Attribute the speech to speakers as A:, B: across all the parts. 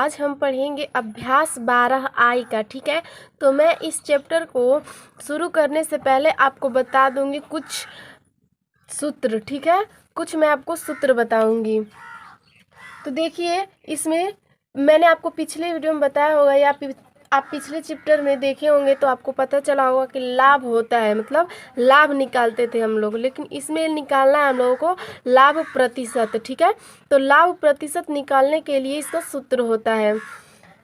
A: आज हम पढ़ेंगे अभ्यास 12I का। ठीक है, तो मैं इस चैप्टर को शुरू करने से पहले आपको बता दूंगी कुछ सूत्र। ठीक है, कुछ मैं आपको सूत्र बताऊंगी। तो देखिए, इसमें मैंने आपको पिछले वीडियो में बताया होगा या आप पिछले चैप्टर में देखे होंगे तो आपको पता चला होगा कि लाभ होता है, मतलब लाभ निकालते थे हम लोग, लेकिन इसमें निकालना है हम लोगों को लाभ प्रतिशत। ठीक है, तो लाभ प्रतिशत निकालने के लिए इसका सूत्र होता है।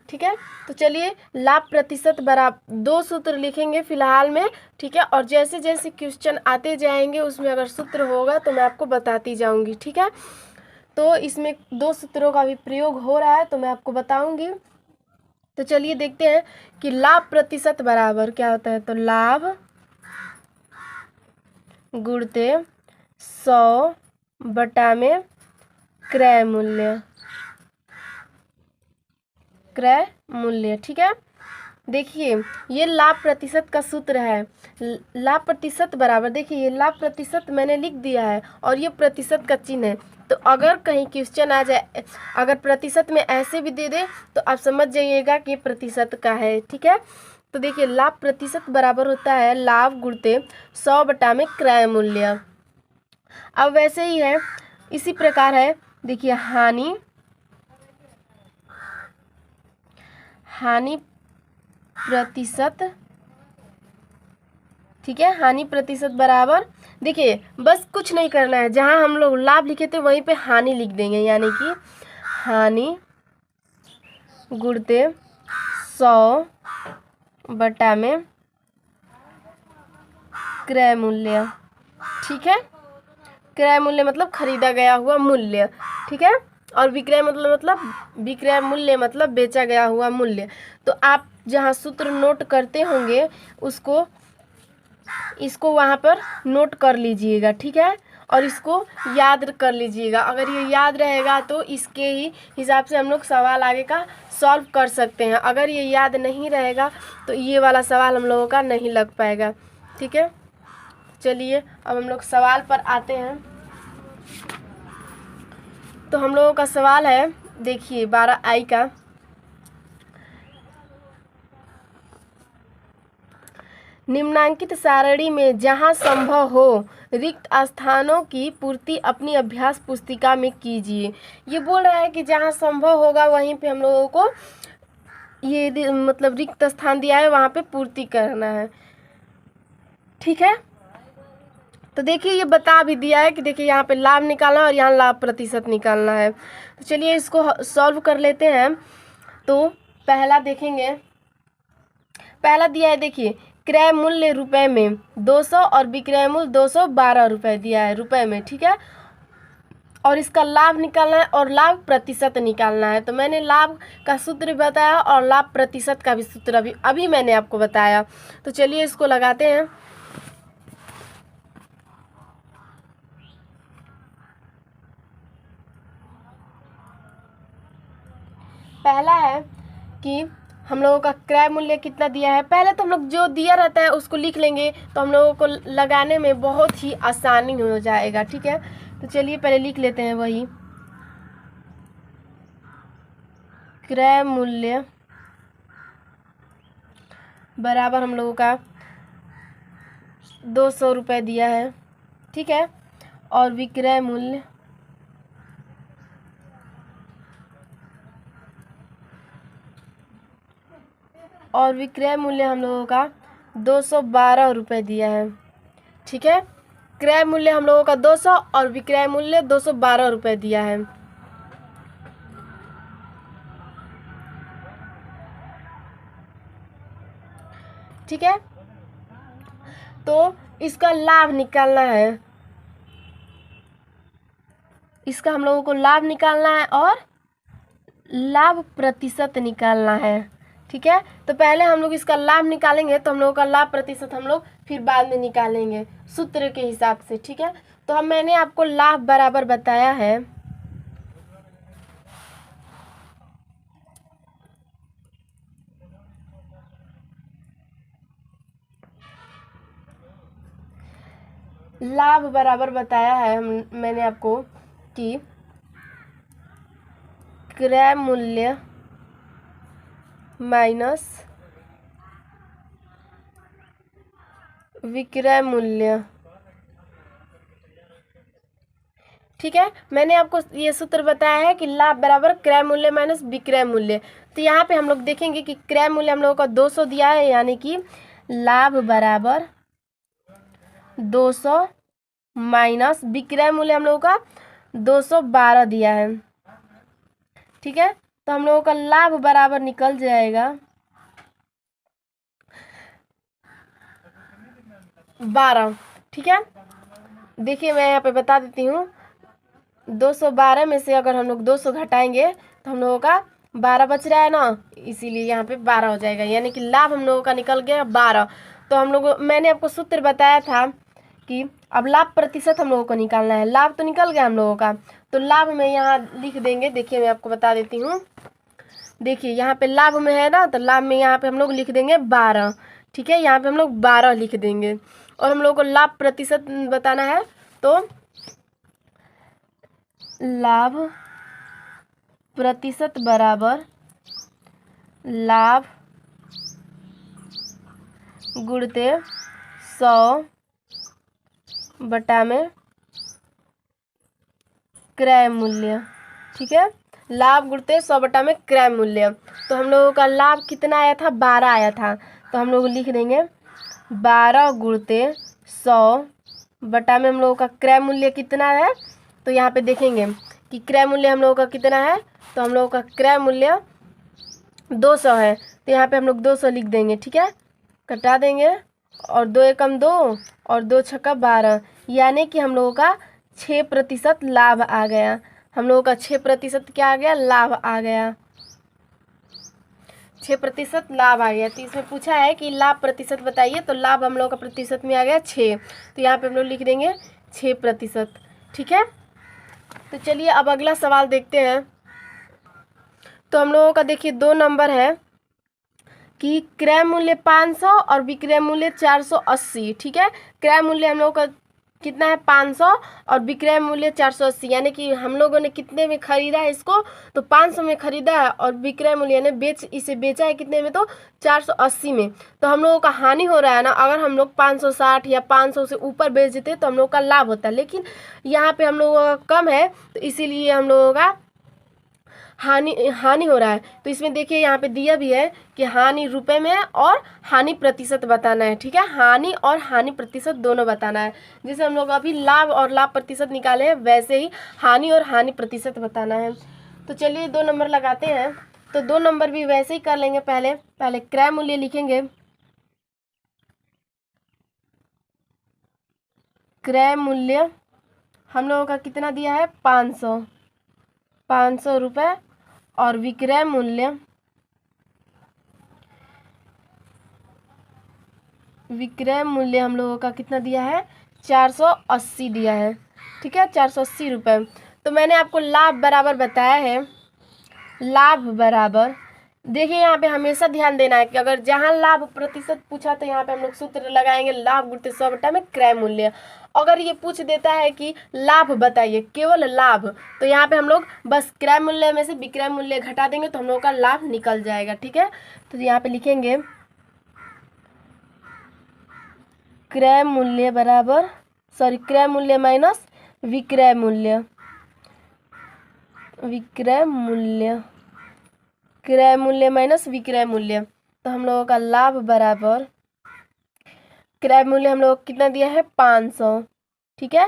A: ठीक है, तो चलिए लाभ प्रतिशत बराबर दो सूत्र लिखेंगे फिलहाल में। ठीक है, और जैसे जैसे क्वेश्चन आते जाएंगे उसमें अगर सूत्र होगा तो मैं आपको बताती जाऊंगी। ठीक है, तो इसमें दो सूत्रों का भी प्रयोग हो रहा है तो मैं आपको बताऊंगी। तो चलिए देखते हैं कि लाभ प्रतिशत बराबर क्या होता है। तो लाभ गुणते 100 बटा में क्रय मूल्य। ठीक है, देखिए ये लाभ प्रतिशत का सूत्र है। लाभ प्रतिशत बराबर, देखिए ये लाभ प्रतिशत मैंने लिख दिया है और ये प्रतिशत का चिन्ह है। तो अगर कहीं क्वेश्चन आ जाए, अगर प्रतिशत में ऐसे भी दे दे तो आप समझ जाइएगा कि प्रतिशत का है। ठीक है, तो देखिए लाभ प्रतिशत बराबर होता है लाभ गुणते 100 बटा में क्रय मूल्य। अब वैसे ही है, इसी प्रकार है। देखिए हानि प्रतिशत। ठीक है, हानि प्रतिशत बराबर, देखिए बस कुछ नहीं करना है, जहां हम लोग लाभ लिखे थे वहीं पे हानि लिख देंगे, यानी कि हानि गुणते 100 बटा में क्रय मूल्य। ठीक है, क्रय मूल्य मतलब खरीदा गया हुआ मूल्य। ठीक है, और विक्रय मतलब विक्रय मूल्य मतलब बेचा गया हुआ मूल्य। तो आप जहाँ सूत्र नोट करते होंगे इसको वहाँ पर नोट कर लीजिएगा। ठीक है, और इसको याद कर लीजिएगा। अगर ये याद रहेगा तो इसके ही हिसाब से हम लोग सवाल आगे का सॉल्व कर सकते हैं। अगर ये याद नहीं रहेगा तो ये वाला सवाल हम लोगों का नहीं लग पाएगा। ठीक है, चलिए अब हम लोग सवाल पर आते हैं। तो हम लोगों का सवाल है, देखिए 12I का। निम्नांकित सारणी में जहां संभव हो रिक्त स्थानों की पूर्ति अपनी अभ्यास पुस्तिका में कीजिए। ये बोल रहा है कि जहां संभव होगा वहीं पे हम लोगों को ये मतलब रिक्त स्थान दिया है वहां पे पूर्ति करना है। ठीक है, तो देखिए ये बता भी दिया है कि देखिए यहाँ पे लाभ निकालना और यहाँ लाभ प्रतिशत निकालना है। तो चलिए इसको सॉल्व कर लेते हैं। तो पहला देखेंगे, पहला दिया है, देखिए क्रय मूल्य रुपए में 200 और विक्रय मूल्य 212 रुपए दिया है रुपए में। ठीक है, और इसका लाभ निकालना है और लाभ प्रतिशत निकालना है। तो मैंने लाभ का सूत्र बताया और लाभ प्रतिशत का भी सूत्र अभी मैंने आपको बताया। तो चलिए इसको लगाते हैं। पहला है कि हम लोगों का क्रय मूल्य कितना दिया है। पहले तो हम लोग जो दिया रहता है उसको लिख लेंगे तो हम लोगों को लगाने में बहुत ही आसानी हो जाएगा। ठीक है, तो चलिए पहले लिख लेते हैं वही क्रय मूल्य बराबर हम लोगों का 200 रुपये दिया है। ठीक है, और विक्रय मूल्य हम लोगों का 212 रुपये दिया है। ठीक है, क्रय मूल्य हम लोगों का 200 और विक्रय मूल्य 212 रुपये दिया है। ठीक है, तो इसका लाभ निकालना है, इसका हम लोगों को लाभ निकालना है और लाभ प्रतिशत निकालना है। ठीक है, तो पहले हम लोग इसका लाभ निकालेंगे तो हम लोगों का लाभ प्रतिशत हम लोग फिर बाद में निकालेंगे सूत्र के हिसाब से। ठीक है, तो मैंने आपको लाभ बराबर बताया है मैंने आपको कि क्रय मूल्य माइनस विक्रय मूल्य। ठीक है, मैंने आपको ये सूत्र बताया है कि लाभ बराबर क्रय मूल्य माइनस विक्रय मूल्य। तो यहाँ पे हम लोग देखेंगे कि क्रय मूल्य हम लोगों का 200 दिया है, यानी कि लाभ बराबर 200 माइनस विक्रय मूल्य हम लोगों का 212 दिया है। ठीक है, तो हम लोगों का लाभ बराबर निकल जाएगा 12। ठीक है, देखिए मैं यहाँ पे बता देती हूँ, 212 में से अगर हम लोग 200 घटाएंगे तो हम लोगों का 12 बच रहा है ना, इसीलिए यहाँ पे 12 हो जाएगा, यानी कि लाभ हम लोगों का निकल गया 12। तो हम लोग, मैंने आपको सूत्र बताया था कि अब लाभ प्रतिशत हम लोगों को निकालना है। लाभ तो निकल गया हम लोगों का, तो लाभ में यहाँ लिख देंगे। देखिए मैं आपको बता देती हूँ, देखिए यहाँ पे लाभ में है ना, तो लाभ में यहाँ पे हम लोग लिख देंगे 12। ठीक है, यहाँ पे हम लोग 12 लिख देंगे। और हम लोगों को लाभ प्रतिशत बताना है, तो लाभ प्रतिशत बराबर लाभ गुणते 100 बटा में क्रय मूल्य। ठीक है, लाभ गुणते 100 बटा में क्रय मूल्य। तो हम लोगों का लाभ कितना आया था, 12 आया था, तो हम लोग लिख देंगे 12 गुणते 100 बटा में हम लोगों का क्रय मूल्य कितना है। तो यहाँ पे देखेंगे कि क्रय मूल्य हम लोगों का कितना है, तो हम लोगों का क्रय मूल्य 200 है, तो यहाँ पे हम लोग 200 लिख देंगे। ठीक है, कटा देंगे, और 2 एकम 2 और 2 छक्का 12, यानी कि हम लोगों का 6% लाभ आ गया। हम लोगों का 6% क्या आ गया, लाभ आ गया, 6% लाभ आ गया। तो इसमें पूछा है कि लाभ प्रतिशत बताइए, तो लाभ हम लोगों का प्रतिशत में आ गया 6, तो यहाँ पे हम लोग लिख देंगे 6%। ठीक है, तो चलिए अब अगला सवाल देखते हैं। तो हम लोगों का देखिए 2 नंबर है कि क्रय मूल्य 500 और विक्रय मूल्य 480। ठीक है, क्रय मूल्य हम लोगों का कितना है 500 और विक्रय मूल्य 480, यानी कि हम लोगों ने कितने में खरीदा है इसको, तो 500 में खरीदा है, और विक्रय मूल्य यानी इसे बेचा है कितने में, तो 480 में। तो हम लोगों का हानि हो रहा है ना, अगर हम लोग 560 या 500 से ऊपर बेच देते तो हम लोग का लाभ होता है, लेकिन यहाँ पे हम लोगों का कम है, तो इसीलिए हम लोगों का हानि हो रहा है। तो इसमें देखिए यहाँ पे दिया भी है कि हानि रुपए में और हानि प्रतिशत बताना है। ठीक है, हानि और हानि प्रतिशत दोनों बताना है। जैसे हम लोग अभी लाभ और लाभ प्रतिशत निकाले हैं, वैसे ही हानि और हानि प्रतिशत बताना है। तो चलिए 2 नंबर लगाते हैं। तो 2 नंबर भी वैसे ही कर लेंगे। पहले क्रय मूल्य लिखेंगे। क्रय मूल्य हम लोगों का कितना दिया है, 500 रुपये, और विक्रय मूल्य हम लोगों का कितना दिया है, 480 दिया है। ठीक है, 480 रुपये। तो मैंने आपको लाभ बराबर बताया है, लाभ बराबर, देखिए यहाँ पे हमेशा ध्यान देना है कि अगर जहाँ लाभ प्रतिशत पूछा तो यहाँ पे हम लोग सूत्र लगाएंगे, लाभ गुणित 100 बटा में क्रय मूल्य। अगर ये पूछ देता है कि लाभ बताइए, केवल लाभ, तो यहाँ पे हम लोग बस क्रय मूल्य में से विक्रय मूल्य घटा देंगे तो हम लोग का लाभ निकल जाएगा। ठीक है, तो यहाँ पे लिखेंगे क्रय मूल्य बराबर, क्रय मूल्य माइनस विक्रय मूल्य, क्रय मूल्य माइनस विक्रय मूल्य। तो हम लोगों का लाभ बराबर, क्रय मूल्य हम लोग कितना दिया है, 500। ठीक है,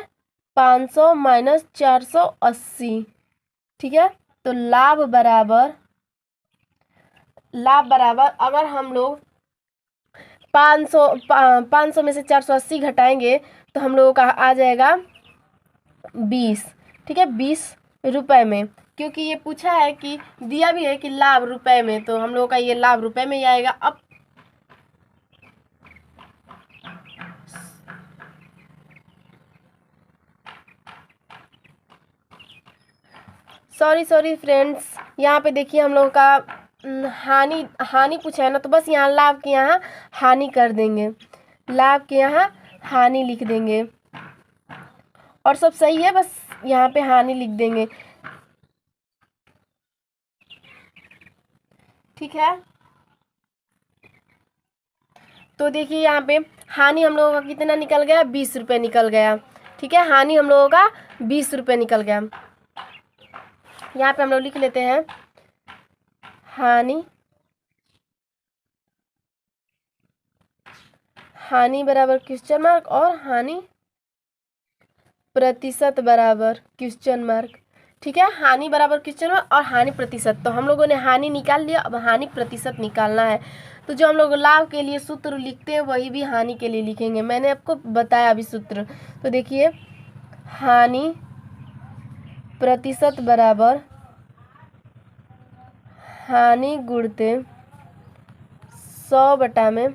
A: 500 माइनस 480। ठीक है, तो लाभ बराबर अगर हम लोग 500 में से 480 घटाएंगे तो हम लोगों का आ जाएगा 20। ठीक है, 20 रुपए में, क्योंकि ये पूछा है कि दिया भी है कि लाभ रुपए में, तो हम लोगों का ये लाभ रुपए में ही आएगा। अब सॉरी फ्रेंड्स, यहाँ पे देखिए हम लोगों का हानि पूछा है ना, तो बस यहाँ लाभ के यहाँ हानि कर देंगे, लाभ के यहाँ हानि लिख देंगे, और सब सही है, बस यहाँ पे हानि लिख देंगे। ठीक है, तो देखिए यहाँ पे हानि हम लोगों का कितना निकल गया, 20 रुपये निकल गया। ठीक है, हानि हम लोगों का 20 रुपये निकल गया। यहाँ पे हम लोग लिख लेते हैं हानि बराबर क्वेश्चन मार्क और हानि प्रतिशत बराबर क्वेश्चन मार्क। ठीक है, हानि बराबर क्वेश्चन मार्क और हानि प्रतिशत। तो हम लोगों ने हानि निकाल लिया, अब हानि प्रतिशत निकालना है। तो जो हम लोग लाभ के लिए सूत्र लिखते हैं वही भी हानि के लिए लिखेंगे। मैंने आपको बताया अभी सूत्र। तो देखिए हानि प्रतिशत बराबर हानि गुणते 100 बटा में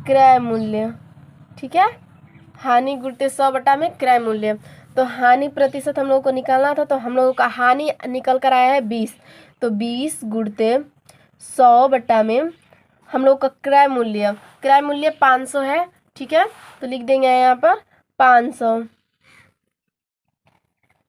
A: क्रय मूल्य। ठीक है, हानि गुणते 100 बटा में क्रय मूल्य। तो हानि प्रतिशत हम लोगों को निकालना था, तो हम लोगों का हानि निकल कर आया है 20। तो 20 गुणते 100 बटा में हम लोग का क्रय मूल्य 500 है। ठीक है, तो लिख देंगे यहाँ पर 500।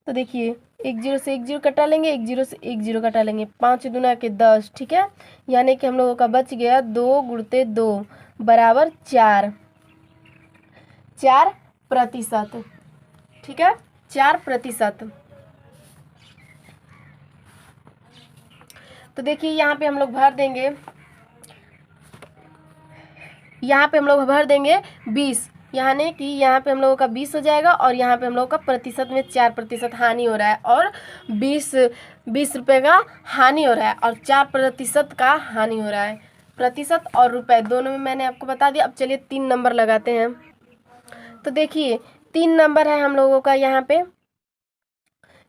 A: तो देखिए 1 0 से 1 0 कटा लेंगे, 1 0 से 1 0 कटा लेंगे, 5 दूना के 10। ठीक है, यानी कि हम लोगों का बच गया 2 गुणते 2 बराबर 4%। ठीक है, 4%। तो देखिए यहाँ पे हम लोग भर देंगे, यहाँ पे हम लोग भर देंगे 20, यानी कि यहाँ पे हम लोगों का 20 हो जाएगा और यहाँ पे हम लोगों का प्रतिशत में 4% हानि हो रहा है और 20 रुपये का हानि हो रहा है और 4% का हानि हो रहा है। प्रतिशत और रुपए दोनों में मैंने आपको बता दिया। अब चलिए 3 नंबर लगाते हैं। तो देखिए 3 नंबर है हम लोगों का, यहाँ पे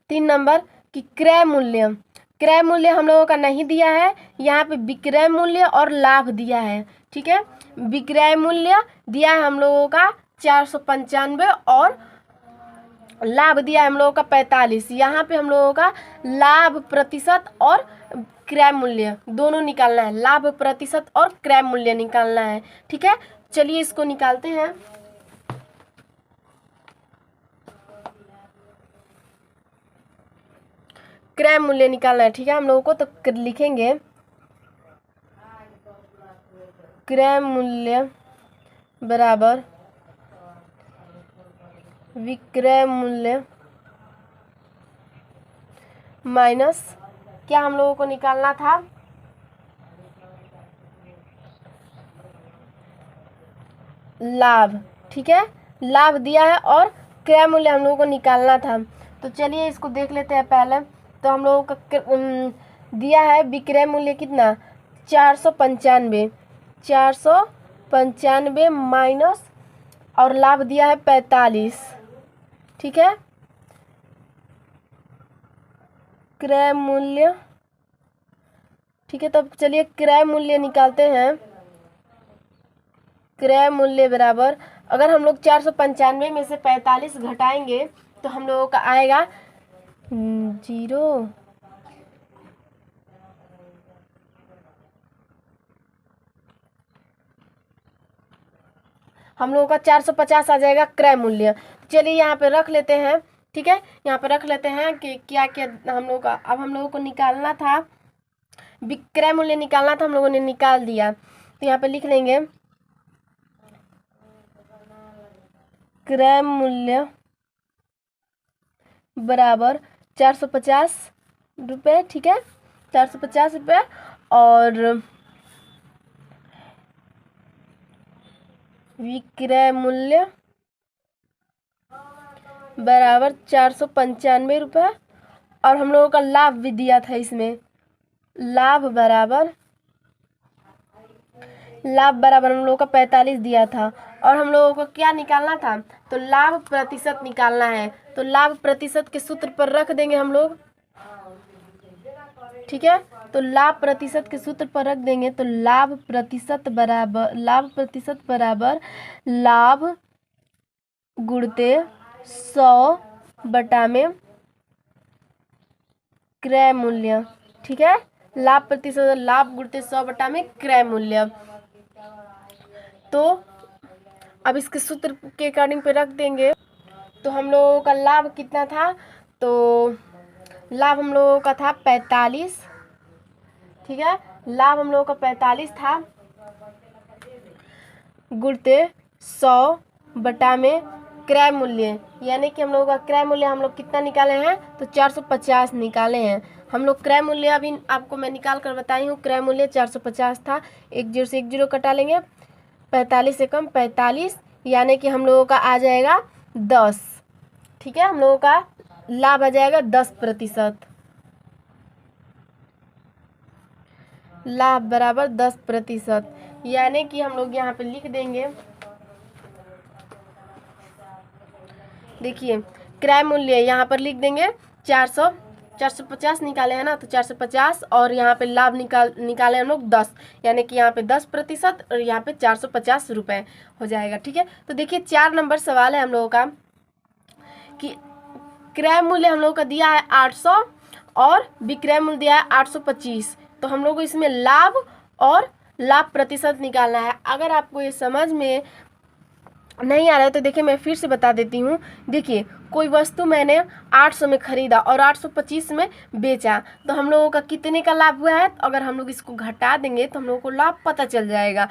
A: 3 नंबर की क्रय मूल्य हम लोगों का नहीं दिया है, यहाँ पे विक्रय मूल्य और लाभ दिया है। ठीक है, विक्रय मूल्य दिया है हम लोगों का 495 और लाभ दिया है हम लोगों का 45। यहाँ पे हम लोगों का लाभ प्रतिशत और क्रय मूल्य दोनों निकालना है, लाभ प्रतिशत और क्रय मूल्य निकालना है। ठीक है, चलिए इसको निकालते हैं। क्रय मूल्य निकालना है। ठीक है, हम लोगों को तो लिखेंगे क्रय मूल्य बराबर विक्रय मूल्य माइनस क्या हम लोगों को निकालना था, लाभ। ठीक है, लाभ दिया है और क्रय मूल्य हम लोगों को निकालना था। तो चलिए इसको देख लेते हैं पहले। तो हम लोगों का दिया है विक्रय मूल्य कितना, 495 माइनस और लाभ दिया है 45। ठीक है, क्रय मूल्य। ठीक है, तो चलिए क्रय मूल्य निकालते हैं। क्रय मूल्य बराबर, अगर हम लोग 495 में से 45 घटाएंगे तो हम लोगों का आएगा 0। हम लोगों का 450 आ जाएगा क्रय मूल्य। चलिए यहाँ पे रख लेते हैं। ठीक है, यहाँ पे रख लेते हैं कि क्या क्या हम लोगों का, अब हम लोगों को निकालना था विक्रय मूल्य निकालना था, हम लोगों ने निकाल दिया। तो यहाँ पे लिख लेंगे क्रय मूल्य बराबर 450 रुपये। ठीक है, 450 रुपये और विक्रय मूल्य बराबर 495 रुपये और हम लोगों का लाभ भी दिया था इसमें, लाभ बराबर हम लोगों का 45 दिया था और हम लोगों को क्या निकालना था, तो लाभ प्रतिशत निकालना है। तो लाभ प्रतिशत के सूत्र पर रख देंगे हम लोग। ठीक है, तो लाभ प्रतिशत के सूत्र पर रख देंगे। तो लाभ प्रतिशत बराबर लाभ गुणते 100 बटा में क्रय मूल्य। ठीक है, लाभ प्रतिशत लाभ गुणते 100 बटा में क्रय मूल्य। तो अब इसके सूत्र के अकॉर्डिंग पे रख देंगे। तो हम लोगों का लाभ कितना था, तो लाभ हम लोगों का था 45। ठीक है, लाभ हम लोगों का 45 था गुणते 100 बटा में क्रय मूल्य, यानी कि हम लोगों का क्रय मूल्य हम लोग कितना निकाले हैं, तो 450 निकाले हैं हम लोग। क्रय मूल्य अभी आपको मैं निकाल कर बताई हूँ, क्रय मूल्य 450 था। 1 0 से 1 0 कटा लेंगे, 45 से कम 45, यानी कि हम लोगों का आ जाएगा 10। ठीक है, हम लोगों का लाभ आ जाएगा 10%। लाभ बराबर 10%, यानी कि हम लोग यहाँ पे लिख देंगे, देखिए क्रय मूल्य यहाँ पर लिख देंगे 450 निकाले हैं ना, तो 450, और यहाँ पे लाभ निकाले हम लोग 10, यानी कि यहाँ पे 10% और यहाँ पे 450 रुपये हो जाएगा। ठीक है, तो देखिए 4 नंबर सवाल है हम लोगों का कि क्रय मूल्य हम लोगों का दिया है 800 और विक्रय मूल्य दिया है 825, तो हम लोग को इसमें लाभ और लाभ प्रतिशत निकालना है। अगर आपको ये समझ में नहीं आ रहा है तो देखिए मैं फिर से बता देती हूँ। देखिए कोई वस्तु मैंने 800 में खरीदा और 825 में बेचा, तो हम लोगों का कितने का लाभ हुआ है, अगर हम लोग इसको घटा देंगे तो हम लोगों को लाभ पता चल जाएगा।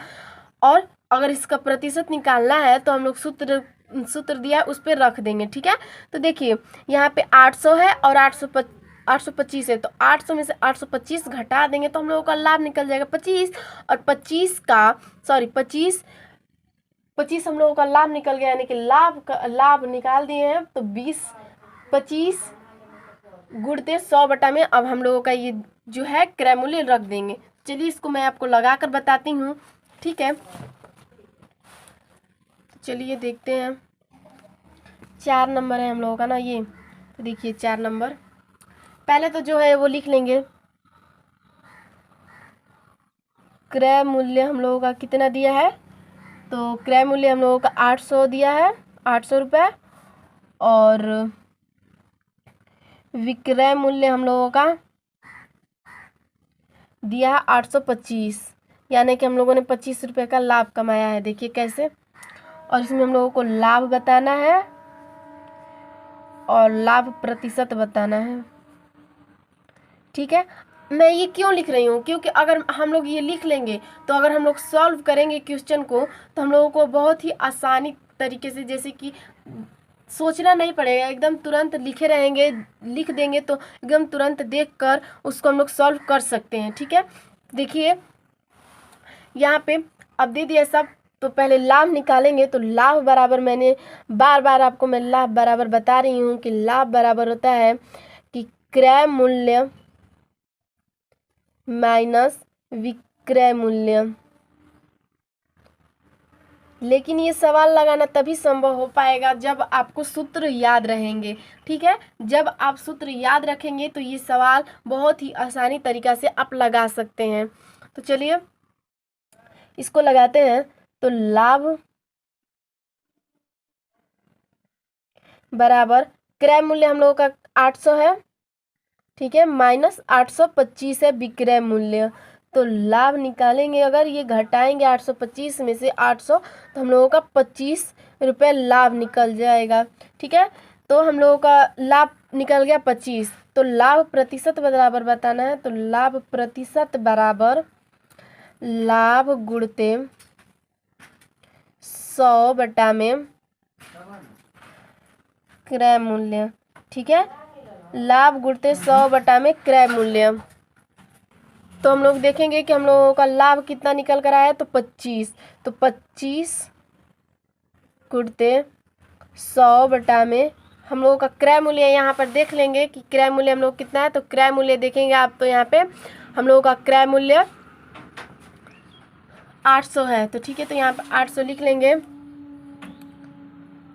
A: और अगर इसका प्रतिशत निकालना है तो हम लोग सूत्र दिया है उस पर रख देंगे। ठीक है, तो देखिए यहाँ पे 800 है और 825 है, तो 800 में से 825 घटा देंगे तो हम लोगों का लाभ निकल जाएगा 25, और 25 हम लोगों का लाभ निकल गया, यानी कि लाभ निकाल दिए हैं, तो 25 गुणते 100 बटा में अब हम लोगों का ये जो है क्रय मूल्य रख देंगे। चलिए इसको मैं आपको लगा कर बताती हूँ। ठीक है, चलिए देखते हैं। 4 नंबर है हम लोगों का ना ये, तो देखिए 4 नंबर पहले तो जो है वो लिख लेंगे। क्रय मूल्य हम लोगों का कितना दिया है, तो क्रय मूल्य हम लोगों का 800 दिया है, 800 रुपये, और विक्रय मूल्य हम लोगों का दिया है 825, यानी कि हम लोगों ने 25 रुपये का लाभ कमाया है। देखिए कैसे, और इसमें हम लोगों को लाभ बताना है और लाभ प्रतिशत बताना है। ठीक है, मैं ये क्यों लिख रही हूँ, क्योंकि अगर हम लोग ये लिख लेंगे तो अगर हम लोग सॉल्व करेंगे क्वेश्चन को तो हम लोगों को बहुत ही आसानी तरीके से, जैसे कि सोचना नहीं पड़ेगा, एकदम तुरंत लिखे रहेंगे, लिख देंगे तो एकदम तुरंत देखकर उसको हम लोग सॉल्व कर सकते हैं। ठीक है, देखिए यहाँ पे अब दे दिया सब, तो पहले लाभ निकालेंगे, तो लाभ बराबर, मैंने बार बार आपको मैं लाभ बराबर बता रही हूँ कि लाभ बराबर होता है कि क्रय मूल्य माइनस विक्रय मूल्य। लेकिन ये सवाल लगाना तभी संभव हो पाएगा जब आपको सूत्र याद रहेंगे। ठीक है, जब आप सूत्र याद रखेंगे तो ये सवाल बहुत ही आसानी तरीका से आप लगा सकते हैं। तो चलिए इसको लगाते हैं। तो लाभ बराबर क्रय मूल्य हम लोगों का 800 है, ठीक है, माइनस 825 है विक्रय मूल्य। तो लाभ निकालेंगे, अगर ये घटाएंगे 825 में से 800, तो हम लोगों का 25 रुपये लाभ निकल जाएगा। ठीक है, तो हम लोगों का लाभ निकल गया 25, तो लाभ प्रतिशत बराबर बताना है। तो लाभ प्रतिशत बराबर लाभ गुणते 100 बटा में क्रय मूल्य। ठीक है, लाभ गुणते 100 बटा में क्रय मूल्य। तो हम लोग देखेंगे कि हम लोगों का लाभ कितना निकल कर आया, तो 25, तो 25 गुणते 100 बटा में हम लोगों का क्रय मूल्य, यहाँ पर देख लेंगे कि क्रय मूल्य हम लोग कितना है। तो क्रय मूल्य देखेंगे आप, तो यहाँ पे हम लोगों का क्रय मूल्य 800 है, तो ठीक है, तो यहाँ पर 800 लिख लेंगे।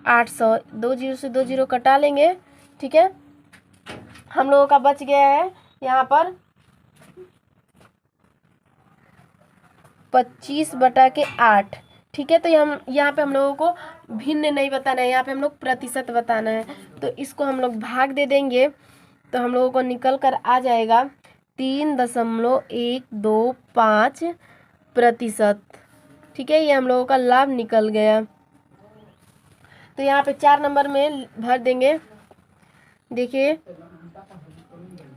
A: 800 2 0 से 2 0 कटा लेंगे। ठीक है, हम लोगों का बच गया है यहाँ पर 25 बटा के 8। ठीक है, तो हम यहाँ पे हम लोगों को भिन्न नहीं बताना है, यहाँ पे हम लोग प्रतिशत बताना है। तो इसको हम लोग भाग दे देंगे, तो हम लोगों को निकल कर आ जाएगा 3.125%। ठीक है, ये हम लोगों का लाभ निकल गया। तो यहाँ पे 4 नंबर में भर देंगे। देखिए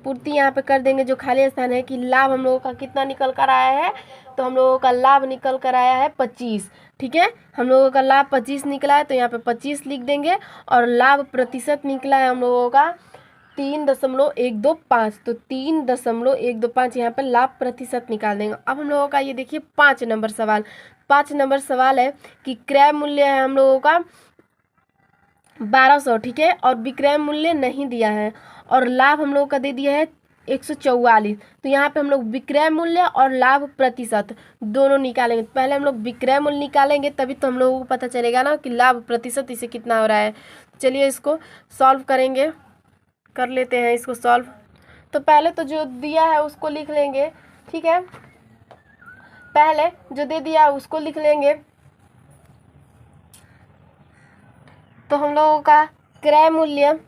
A: पूर्ति यहाँ पे कर देंगे जो खाली स्थान है कि लाभ हम लोगों का कितना निकल कर आया है। तो हम लोगों का लाभ निकल कर आया है 25। ठीक है, हम लोगों का लाभ 25 निकला है तो यहाँ पे 25 लिख देंगे। और लाभ प्रतिशत निकला है हम लोगों का 3.125। तो 3.125 यहाँ पे लाभ प्रतिशत निकाल देंगे। अब हम लोगों का ये देखिए 5 नंबर सवाल। 5 नंबर सवाल है कि क्रय मूल्य है हम लोगों का 1200। ठीक है, और विक्रय मूल्य नहीं दिया है और लाभ हम लोगों का दे दिया है 144। तो यहाँ पे हम लोग विक्रय मूल्य और लाभ प्रतिशत दोनों निकालेंगे। पहले हम लोग विक्रय मूल्य निकालेंगे तभी तो हम लोगों को पता चलेगा ना कि लाभ प्रतिशत इसे कितना हो रहा है। चलिए इसको सॉल्व करेंगे, कर लेते हैं इसको सॉल्व। तो पहले तो जो दिया है उसको लिख लेंगे। ठीक है, पहले जो दे दिया है उसको लिख लेंगे। तो हम लोगों का क्रय मूल्य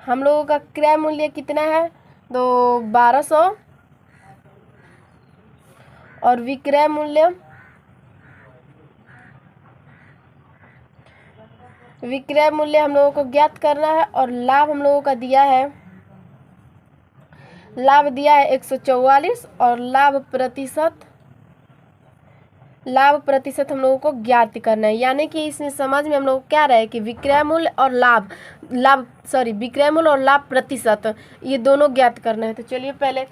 A: हम लोगों का क्रय मूल्य कितना है तो 1200 और विक्रय मूल्य हम लोगों को ज्ञात करना है। और लाभ हम लोगों का दिया है 144 और लाभ प्रतिशत हम लोगों को ज्ञात करना है। यानी कि इसमें समझ में हम लोग क्या रहे कि विक्रय मूल्य और विक्रय मूल्य और लाभ प्रतिशत ये दोनों ज्ञात करना है। तो चलिए पहले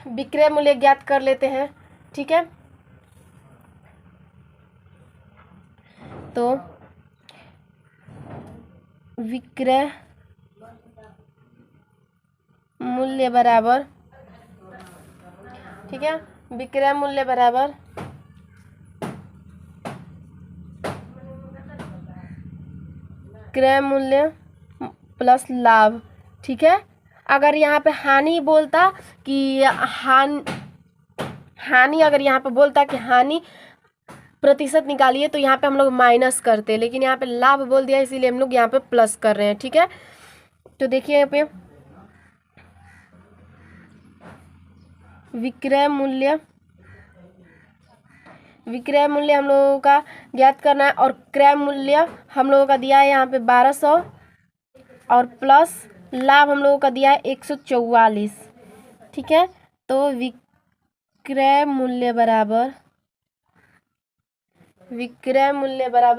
A: विक्रय मूल्य ज्ञात कर लेते हैं। ठीक है, तो विक्रय मूल्य बराबर, ठीक है, विक्रय मूल्य बराबर क्रय मूल्य प्लस लाभ। ठीक है, अगर यहाँ पे हानि बोलता कि हानि अगर यहाँ पे बोलता कि हानि प्रतिशत निकालिए तो यहाँ पे हम लोग माइनस करते, लेकिन यहाँ पे लाभ बोल दिया इसीलिए हम लोग यहाँ पे प्लस कर रहे हैं। ठीक है, तो देखिए यहाँ पे विक्रय मूल्य हम लोगों का ज्ञात करना है और क्रय मूल्य हम लोगों का दिया है यहाँ पे 1200 और प्लस लाभ हम लोगों का दिया है 144। ठीक है, तो विक्रय मूल्य बराबर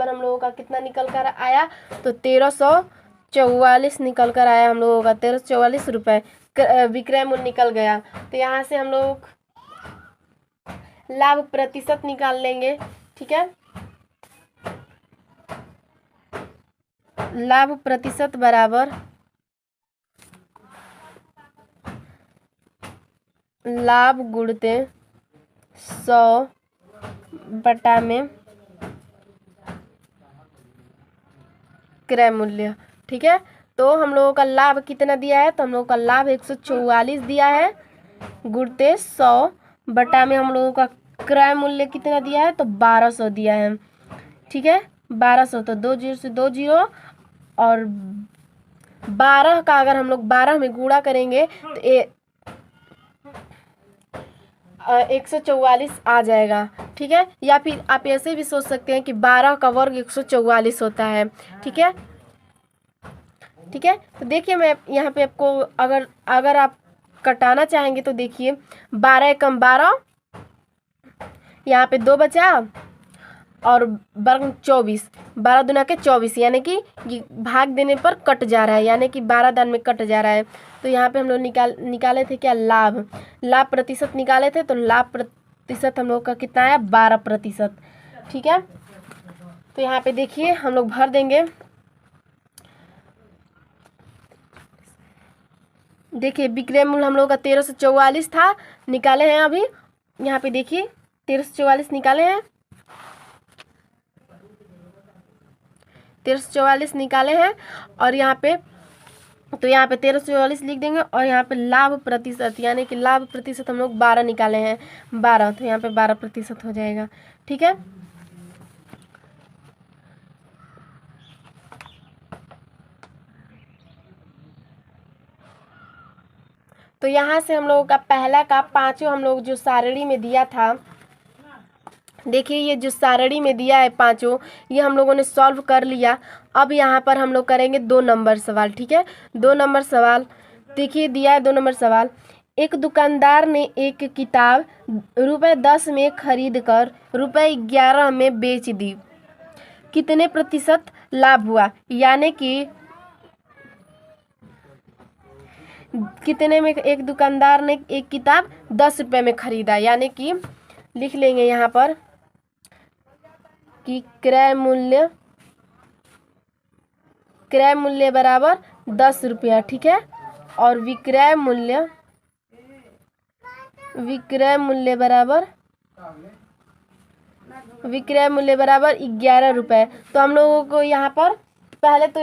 A: हम लोगों का कितना निकल कर आया तो 1344 निकल कर आया हम लोगों का 1344 रुपये विक्रय मूल्य निकल गया। तो यहाँ से हम लोग लाभ प्रतिशत निकाल लेंगे। ठीक है, लाभ प्रतिशत बराबर लाभ गुणते 100 बटा में क्रय मूल्य। ठीक है, तो हम लोगों का लाभ कितना दिया है तो हम लोगों का लाभ 144 दिया है गुणते 100 बटा में हम लोगों का क्रय मूल्य कितना दिया है तो 1200 दिया है। ठीक है, 1200 तो 2 जीरो से 2 जीरो और 12 का अगर हम लोग 12 में गुणा करेंगे तो 144 आ जाएगा। ठीक है, या फिर आप ऐसे भी सोच सकते हैं कि 12 का वर्ग 144 होता है। ठीक है, तो देखिए मैं यहाँ पे आपको अगर आप कटाना चाहेंगे तो देखिए 12 एकम 12, यहाँ पे 2 बचा और वर्ग 24, 12 दूना के 24 यानी कि भाग देने पर कट जा रहा है, यानी कि 12 दान में कट जा रहा है। तो यहाँ पे हम लोग निकाले थे क्या लाभ प्रतिशत निकाले थे, तो लाभ प्रतिशत हम लोग का कितना आया 12%। ठीक है, तो यहाँ पे देखिए हम लोग भर देंगे। देखिए विक्रय मूल्य हम लोग का 1344 था, निकाले हैं अभी। यहाँ पे देखिए 1344 निकाले हैं, 1344 निकाले हैं और यहाँ पे 1344 लिख देंगे और यहाँ पे लाभ प्रतिशत यानी कि लाभ प्रतिशत हम लोग 12 निकाले हैं 12, तो यहाँ पे 12% हो जाएगा। ठीक है, तो यहाँ से हम लोगों का पहला का पांचों हम लोग जो सारणी में दिया था देखिए ये जो सारणी में दिया है पांचों, ये हम लोगों ने सॉल्व कर लिया। अब यहाँ पर हम लोग करेंगे 2 नंबर सवाल, ठीक है। 2 नंबर सवाल देखिए दिया है। 2 नंबर सवाल, एक दुकानदार ने एक किताब ₹10 में खरीद कर ₹11 में बेच दी, कितने प्रतिशत लाभ हुआ? यानी कि कितने में एक दुकानदार ने एक किताब 10 रुपये में खरीदा, यानी कि लिख लेंगे यहाँ पर कि क्रय मूल्य बराबर 10 रुपया, ठीक है। और विक्रय मूल्य बराबर 11 रुपये। तो हम लोगों को यहाँ पर पहले तो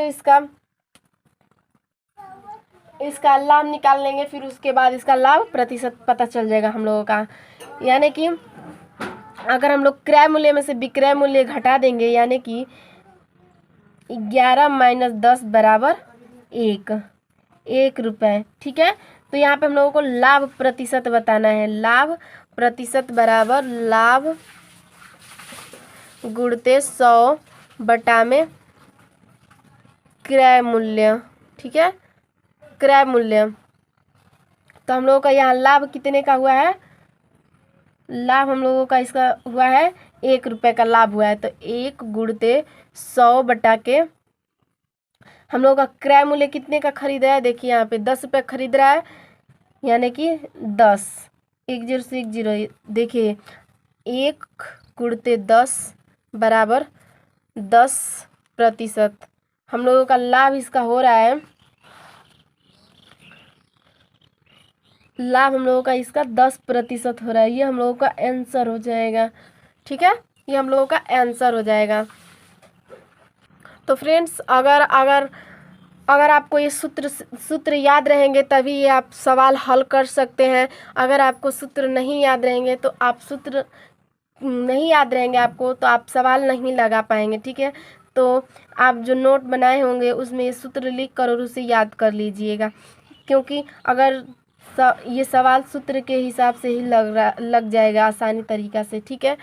A: इसका लाभ निकाल लेंगे, फिर उसके बाद इसका लाभ प्रतिशत पता चल जाएगा हम लोगों का। यानी कि अगर हम लोग क्रय मूल्य में से विक्रय मूल्य घटा देंगे, यानी कि 11 - 10 बराबर 1 रुपये, ठीक है। तो यहाँ पे हम लोगों को लाभ प्रतिशत बताना है। लाभ प्रतिशत बराबर लाभ गुणते 100 बटा में क्रय मूल्य, ठीक है। क्रय मूल्य, तो हम लोगों का यहाँ लाभ कितने का हुआ है? लाभ हम लोगों का इसका हुआ है 1 रुपये का लाभ हुआ है। तो 1 गुणते 100 बटा के हम लोगों का क्रय मूल्य कितने का खरीद रहा है? देखिए यहाँ पे 10 रुपये खरीद रहा है, यानी कि 10 1 0 से 1 0। देखिए 1 गुणते 10 बराबर 10%। हम लोगों का लाभ इसका हो रहा है, लाभ हम लोगों का इसका 10% हो रहा है। ये हम लोगों का आंसर हो जाएगा, ठीक है। ये हम लोगों का आंसर हो जाएगा। तो फ्रेंड्स अगर आपको ये सूत्र याद रहेंगे तभी ये आप सवाल हल कर सकते हैं। अगर आपको सूत्र नहीं याद रहेंगे तो आप सवाल नहीं लगा पाएंगे, ठीक है। तो आप जो नोट बनाए होंगे उसमें ये सूत्र लिख कर और उसे याद कर लीजिएगा, क्योंकि अगर ये सवाल सूत्र के हिसाब से ही लग जाएगा आसानी तरीक़ा से, ठीक है।